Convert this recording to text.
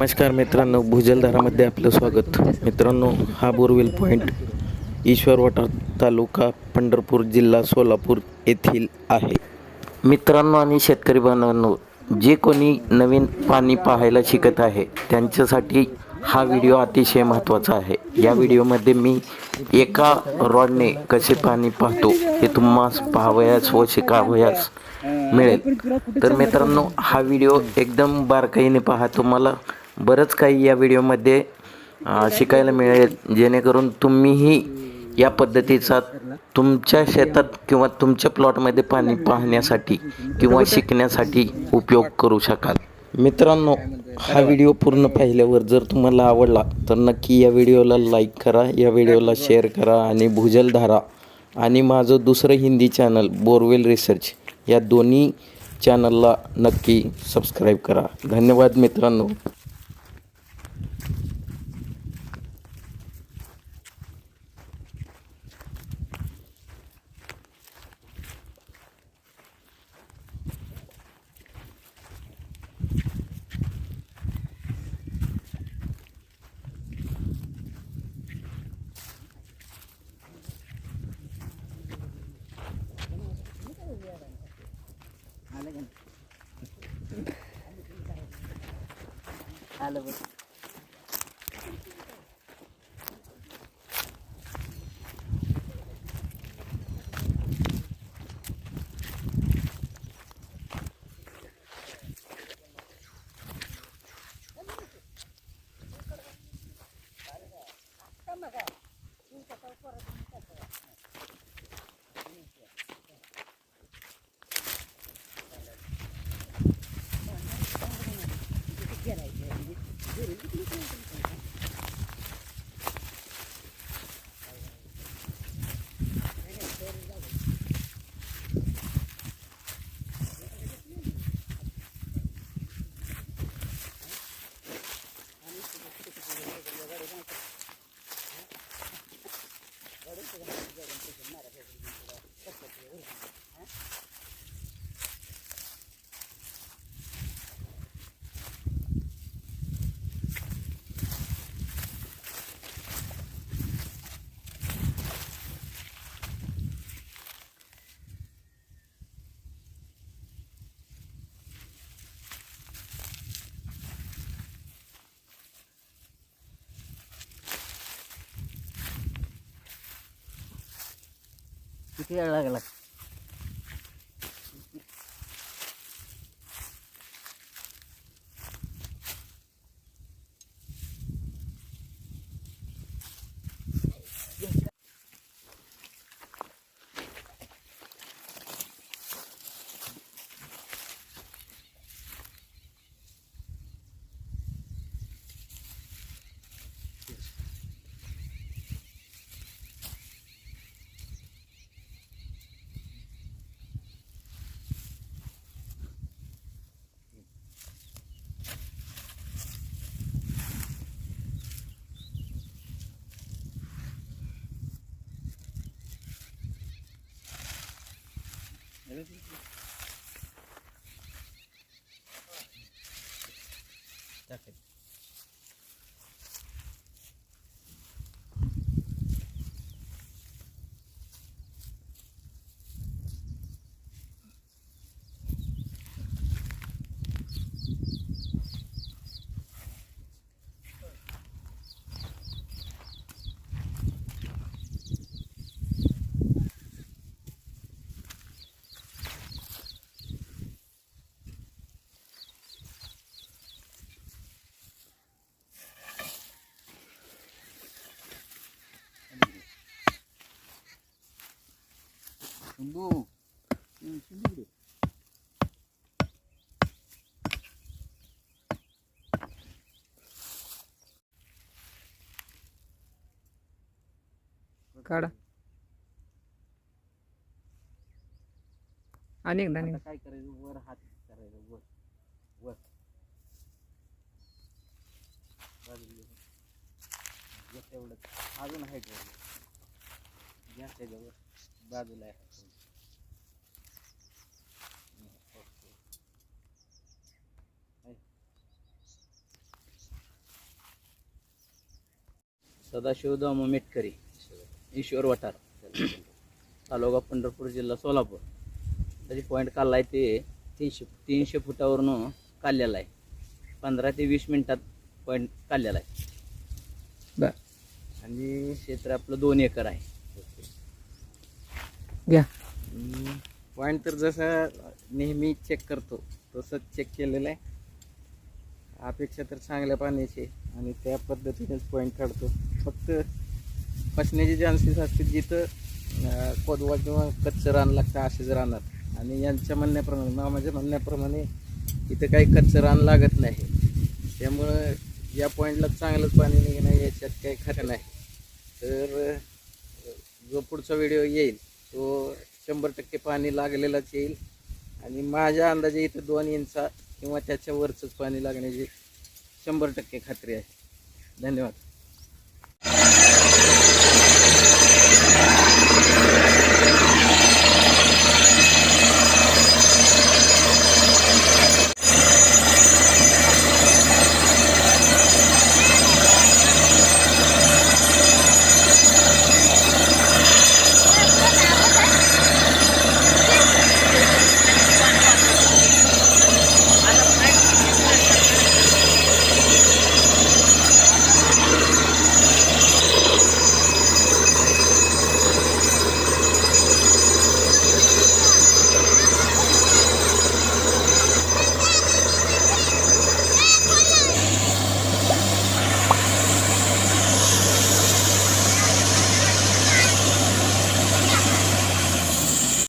नमस्कार मित्रांनो, भुजलधारामध्ये आपलं स्वागत. मित्रांनो, हा बोरवेल पॉईंट ईश्वरवाटा तालुका पंढरपूर जिल्हा सोलापूर येथील आहे. मित्रांनो आणि शेतकरी बांधवांनो, जे कोणी नवीन पाणी पाहायला शिकत आहे त्यांच्यासाठी हा व्हिडिओ अतिशय महत्त्वाचा आहे. या व्हिडिओमध्ये मी एका रॉडने कसे पाणी पाहतो हे तुम्हास पाहावयास व शिकावयास मिळेल. तर मित्रांनो, हा व्हिडिओ एकदम बारकाईने पहा. तुम्हाला बरंच काही या व्हिडिओमध्ये शिकायला मिळेल, जेणेकरून तुम्हीही या पद्धतीचा तुमच्या शेतात किंवा तुमच्या प्लॉटमध्ये पाणी पाहण्यासाठी किंवा शिकण्यासाठी उपयोग करू शकाल. मित्रांनो, हा व्हिडिओ पूर्ण पाहिल्यावर जर तुम्हाला आवडला तर नक्की या व्हिडिओला लाईक करा, या व्हिडिओला शेअर करा आणि भुजलधारा आणि माझं दुसरं हिंदी चॅनल बोरवेल रिसर्च या दोन्ही चॅनलला नक्की सबस्क्राईब करा. धन्यवाद मित्रांनो. किती वेळ लागला? काढा आणि एकदा आता काय करायचं? वर हात करायचा, वर वर एवढं अजून हाईट जास्त वर बाजूला आहे. सदाशिव दामू मेटकरी, ईश्वर वटार, तालुका पंढरपूर, जिल्हा सोलापूर. त्याची पॉईंट काढला आहे ते 300 फुटावरून काढलेला आहे. 15 ते 20 मिनिटात पॉईंट काढलेला आहे. बर आणि क्षेत्र आपलं 2 एकर आहे. घ्या. पॉईंट तर जसं नेहमी चेक करतो तसंच चेक केलेलं आहे. अपेक्षा तर चांगल्या पाण्याची आणि त्या पद्धतीनेच पॉईंट काढतो. फक्त फसण्याचे चान्सेस असतील जिथं कोदवा किंवा कच्चं रान लागतं असेच राहणार. आणि यांच्या म्हणण्याप्रमाणे, मामाच्या म्हणण्याप्रमाणे इथं काही कच्चं रान लागत नाही. त्यामुळं या पॉईंटला चांगलंच पाणी निघणं याच्यात काही खरं नाही. तर जो पुढचा व्हिडिओ येईल तो 100% पाणी लागलेलाच येईल. आणि माझ्या अंदाजे इथं 2 इंचा किंवा त्याच्या वरचंच पाणी लागण्याची 100% खात्री आहे. धन्यवाद.